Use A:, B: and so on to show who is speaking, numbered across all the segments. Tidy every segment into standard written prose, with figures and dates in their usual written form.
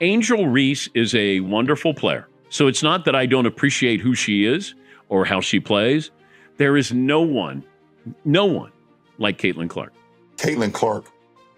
A: Angel Reese is a wonderful player. So it's not that I don't appreciate who she is or how she plays. There is no one like Caitlin Clark.
B: Caitlin Clark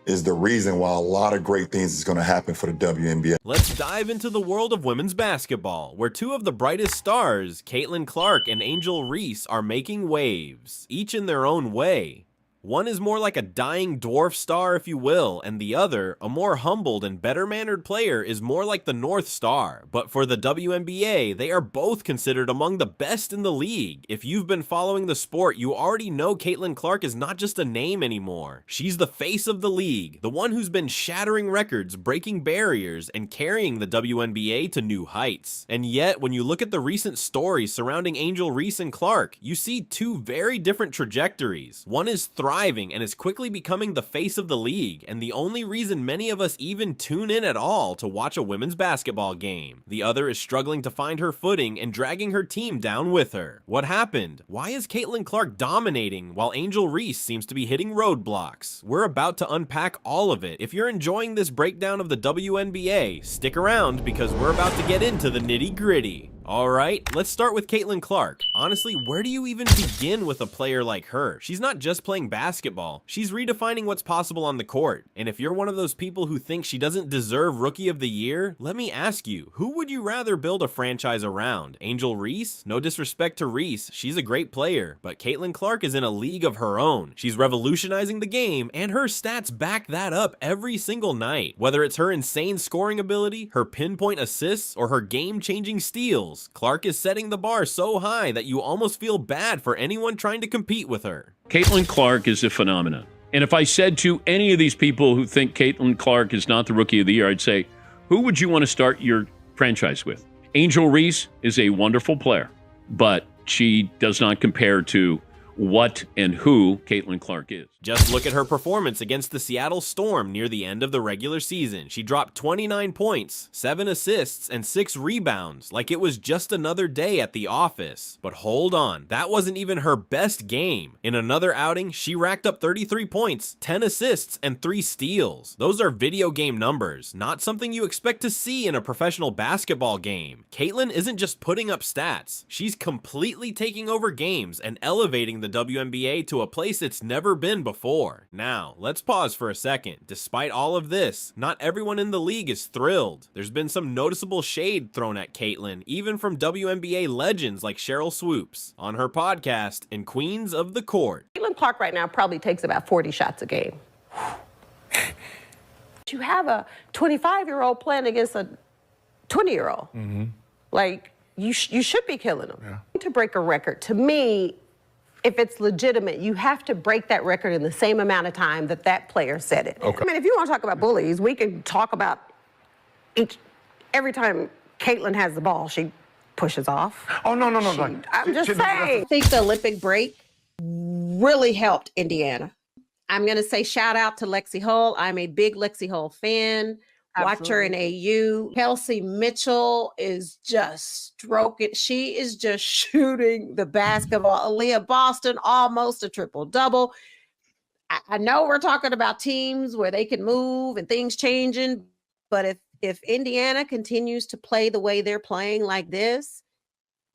B: is the reason why a lot of great things is going to happen for the WNBA.
C: Let's dive into the world of women's basketball, where two of the brightest stars, Caitlin Clark and Angel Reese, are making waves, each in their own way. One is more like a dying dwarf star, if you will, and the other, a more humbled and better-mannered player, is more like the North Star. But for the WNBA, they are both considered among the best in the league. If you've been following the sport, you already know Caitlin Clark is not just a name anymore. She's the face of the league, the one who's been shattering records, breaking barriers, and carrying the WNBA to new heights. And yet, when you look at the recent stories surrounding Angel Reese and Clark, you see two very different trajectories. One is thriving and is quickly becoming the face of the league, and the only reason many of us even tune in at all to watch a women's basketball game. The other is struggling to find her footing and dragging her team down with her. What happened? Why is Caitlin Clark dominating while Angel Reese seems to be hitting roadblocks? We're about to unpack all of it. If you're enjoying this breakdown of the WNBA, stick around because we're about to get into the nitty-gritty. Alright, let's start with Caitlin Clark. Honestly, where do you even begin with a player like her? She's not just playing basketball, she's redefining what's possible on the court. And if you're one of those people who think she doesn't deserve Rookie of the Year, let me ask you, who would you rather build a franchise around? Angel Reese? No disrespect to Reese, she's a great player, but Caitlin Clark is in a league of her own. She's revolutionizing the game, and her stats back that up every single night. Whether it's her insane scoring ability, her pinpoint assists, or her game-changing steals, Clark is setting the bar so high that you almost feel bad for anyone trying to compete with her.
A: Caitlin Clark is a phenomenon. And if I said to any of these people who think Caitlin Clark is not the Rookie of the Year, I'd say, who would you want to start your franchise with? Angel Reese is a wonderful player, but she does not compare to what and who Caitlin Clark is.
C: Just look at her performance against the Seattle Storm near the end of the regular season. She dropped 29 points, 7 assists, and 6 rebounds, like it was just another day at the office. But hold on, that wasn't even her best game. In another outing, she racked up 33 points, 10 assists, and 3 steals. Those are video game numbers, not something you expect to see in a professional basketball game. Caitlin isn't just putting up stats, she's completely taking over games and elevating the WNBA to a place it's never been before. Now, let's pause for a second. Despite all of this, not everyone in the league is thrilled. There's been some noticeable shade thrown at Caitlin, even from WNBA legends like Cheryl Swoops, on her podcast, and Queens of the Court.
D: Caitlin Clark right now probably takes about 40 shots a game. You have a 25-year-old playing against a 20-year-old. Like, you should be killing them.
E: Yeah.
D: To break a record, to me, if it's legitimate, you have to break that record in the same amount of time that that player set it.
E: Okay.
D: I mean, if you want to talk about bullies, we can talk about every time Caitlin has the ball, she pushes off.
E: Oh, no.
D: I'm just saying. I think the Olympic break really helped Indiana. I'm going to say shout out to Lexi Hull. I'm a big Lexi Hull fan. Watch her in AU. Kelsey Mitchell is just stroking. She is just shooting the basketball. Aaliyah Boston, almost a triple-double. I know we're talking about teams where they can move and things changing, but if Indiana continues to play the way they're playing like this,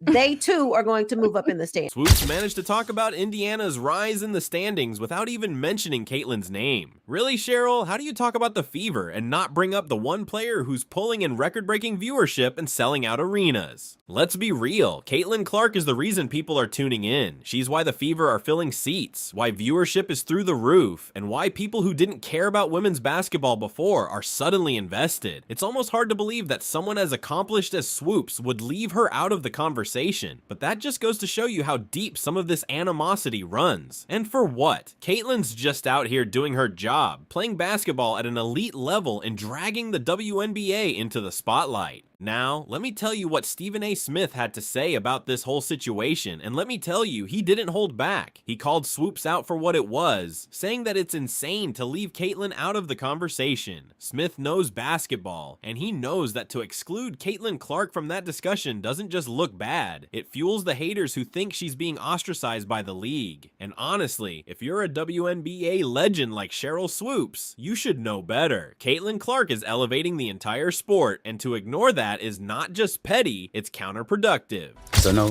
D: they too are going to move up in the standings.
C: Swoops managed to talk about Indiana's rise in the standings without even mentioning Caitlin's name. Really, Cheryl? How do you talk about the Fever and not bring up the one player who's pulling in record-breaking viewership and selling out arenas? Let's be real, Caitlin Clark is the reason people are tuning in. She's why the Fever are filling seats, why viewership is through the roof, and why people who didn't care about women's basketball before are suddenly invested. It's almost hard to believe that someone as accomplished as Swoops would leave her out of the conversation, but that just goes to show you how deep some of this animosity runs. And for what? Caitlin's just out here doing her job, playing basketball at an elite level and dragging the WNBA into the spotlight. Now, let me tell you what Stephen A. Smith had to say about this whole situation, and let me tell you, he didn't hold back. He called Swoops out for what it was, saying that it's insane to leave Caitlyn out of the conversation. Smith knows basketball, and he knows that to exclude Caitlyn Clark from that discussion doesn't just look bad. It fuels the haters who think she's being ostracized by the league. And honestly, if you're a WNBA legend like Cheryl Swoops, you should know better. Caitlyn Clark is elevating the entire sport, and to ignore that is not just petty, it's counterproductive.
E: So no,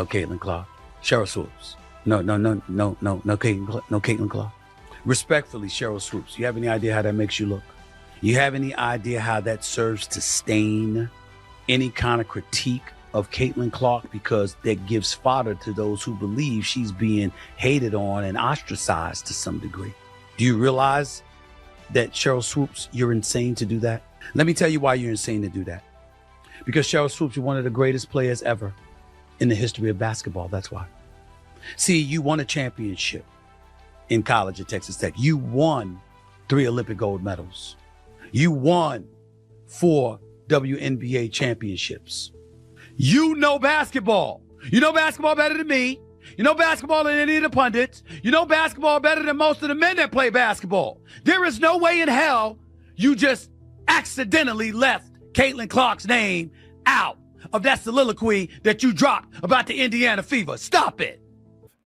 E: Caitlyn Clark. Cheryl Swoops. No, Caitlyn Clark. Respectfully, Cheryl Swoops, you have any idea how that makes you look? You have any idea how that serves to stain any kind of critique of Caitlyn Clark, because that gives fodder to those who believe she's being hated on and ostracized to some degree? Do you realize that, Cheryl Swoops, you're insane to do that? Let me tell you why you're insane to do that. Because Cheryl Swoops, you're one of the greatest players ever in the history of basketball. That's why. See, you won a championship in college at Texas Tech. You won 3 Olympic gold medals. You won 4 WNBA championships. You know basketball. You know basketball better than me. You know basketball than any of the pundits. You know basketball better than most of the men that play basketball. There is no way in hell you just accidentally left Caitlyn Clark's name out of that soliloquy that you dropped about the Indiana Fever. Stop it.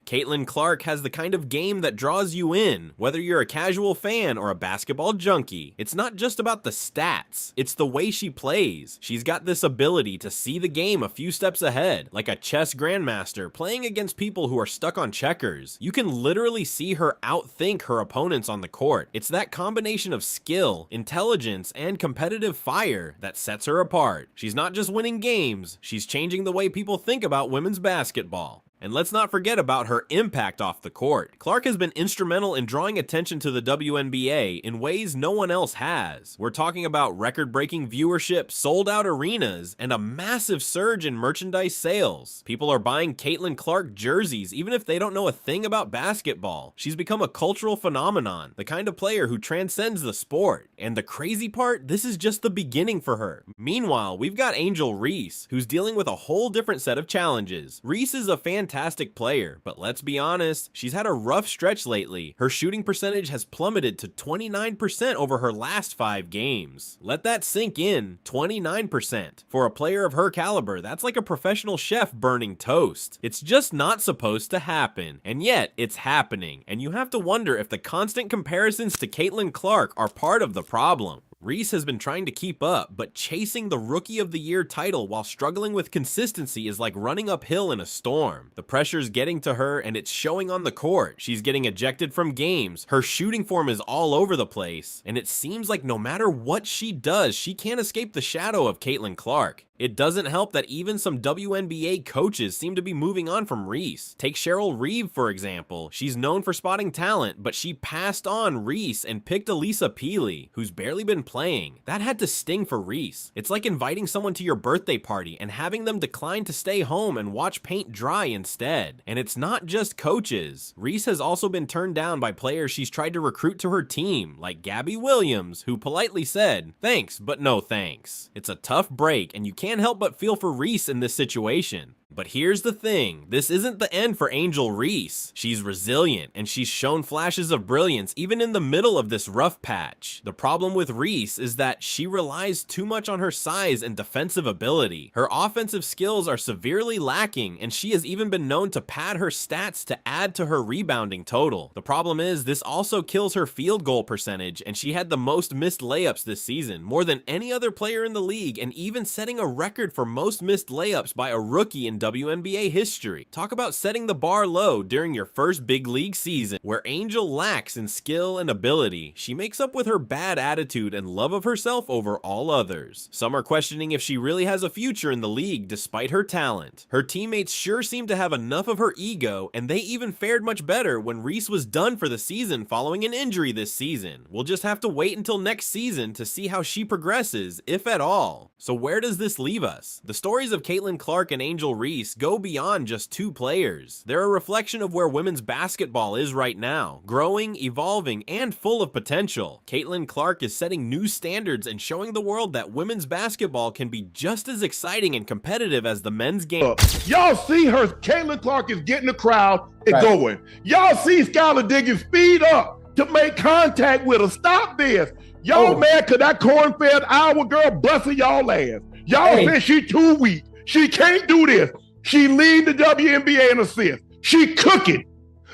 C: Caitlyn Clark has the kind of game that draws you in, whether you're a casual fan or a basketball junkie. It's not just about the stats, it's the way she plays. She's got this ability to see the game a few steps ahead, like a chess grandmaster playing against people who are stuck on checkers. You can literally see her outthink her opponents on the court. It's that combination of skill, intelligence, and competitive fire that sets her apart. She's not just winning games, she's changing the way people think about women's basketball. And let's not forget about her impact off the court. Clark has been instrumental in drawing attention to the WNBA in ways no one else has. We're talking about record-breaking viewership, sold-out arenas, and a massive surge in merchandise sales. People are buying Caitlyn Clark jerseys even if they don't know a thing about basketball. She's become a cultural phenomenon, the kind of player who transcends the sport. And the crazy part, this is just the beginning for her. Meanwhile, we've got Angel Reese, who's dealing with a whole different set of challenges. Reese is a fantastic player, but let's be honest, she's had a rough stretch lately. Her shooting percentage has plummeted to 29% over her last 5 games. Let that sink in, 29%. For a player of her caliber, that's like a professional chef burning toast. It's just not supposed to happen, and yet it's happening, and you have to wonder if the constant comparisons to Caitlyn Clark are part of the problem. Reese has been trying to keep up, but chasing the Rookie of the Year title while struggling with consistency is like running uphill in a storm. The pressure's getting to her, and it's showing on the court. She's getting ejected from games, her shooting form is all over the place, and it seems like no matter what she does, she can't escape the shadow of Caitlyn Clark. It doesn't help that even some WNBA coaches seem to be moving on from Reese. Take Cheryl Reeve, for example. She's known for spotting talent, but she passed on Reese and picked Elisa Peely, who's barely been playing. That had to sting for Reese. It's like inviting someone to your birthday party and having them decline to stay home and watch paint dry instead. And it's not just coaches. Reese has also been turned down by players she's tried to recruit to her team, like Gabby Williams, who politely said, "Thanks, but no thanks." It's a tough break, and you can't help but feel for Reese in this situation. But here's the thing, this isn't the end for Angel Reese. She's resilient, and she's shown flashes of brilliance even in the middle of this rough patch. The problem with Reese is that she relies too much on her size and defensive ability. Her offensive skills are severely lacking, and she has even been known to pad her stats to add to her rebounding total. The problem is, this also kills her field goal percentage, and she had the most missed layups this season, more than any other player in the league, and even setting a record for most missed layups by a rookie in WNBA history. Talk about setting the bar low during your first big league season. Where Angel lacks in skill and ability, she makes up with her bad attitude and love of herself over all others. Some are questioning if she really has a future in the league despite her talent. Her teammates sure seem to have enough of her ego, and they even fared much better when Reese was done for the season following an injury this season. We'll just have to wait until next season to see how she progresses, if at all. So where does this leave us? The stories of Caitlyn Clark and Angel Reese Reese go beyond just two players. They're a reflection of where women's basketball is right now, growing, evolving, and full of potential. Caitlin Clark is setting new standards and showing the world that women's basketball can be just as exciting and competitive as the men's game.
F: Y'all see her, Caitlin Clark is getting the crowd and going. Y'all see Skylar Diggins speed up to make contact with her. Stop this. Y'all mad because that corn-fed Iowa girl busting y'all ass. Y'all said she too weak. She can't do this. She lead the WNBA in assists. She cooking.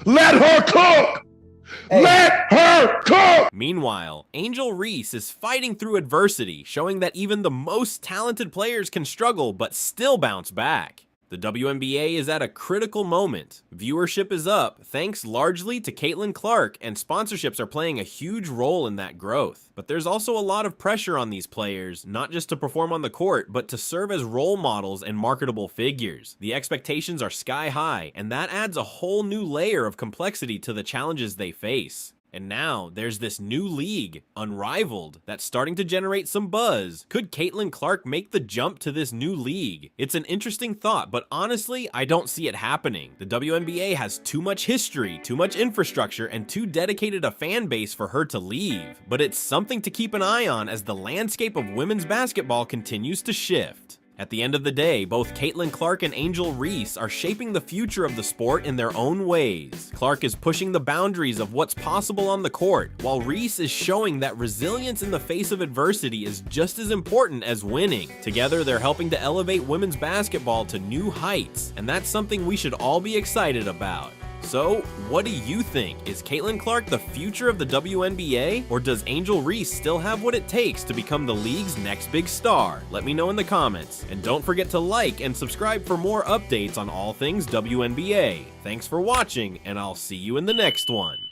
F: Let her cook. Let her cook!
C: Meanwhile, Angel Reese is fighting through adversity, showing that even the most talented players can struggle but still bounce back. The WNBA is at a critical moment. Viewership is up, thanks largely to Caitlin Clark, and sponsorships are playing a huge role in that growth. But there's also a lot of pressure on these players, not just to perform on the court, but to serve as role models and marketable figures. The expectations are sky high, and that adds a whole new layer of complexity to the challenges they face. And now, there's this new league, Unrivaled, that's starting to generate some buzz. Could Caitlin Clark make the jump to this new league? It's an interesting thought, but honestly, I don't see it happening. The WNBA has too much history, too much infrastructure, and too dedicated a fan base for her to leave. But it's something to keep an eye on as the landscape of women's basketball continues to shift. At the end of the day, both Caitlin Clark and Angel Reese are shaping the future of the sport in their own ways. Clark is pushing the boundaries of what's possible on the court, while Reese is showing that resilience in the face of adversity is just as important as winning. Together, they're helping to elevate women's basketball to new heights, and that's something we should all be excited about. So, what do you think? Is Caitlin Clark the future of the WNBA? Or does Angel Reese still have what it takes to become the league's next big star? Let me know in the comments. And don't forget to like and subscribe for more updates on all things WNBA. Thanks for watching, and I'll see you in the next one.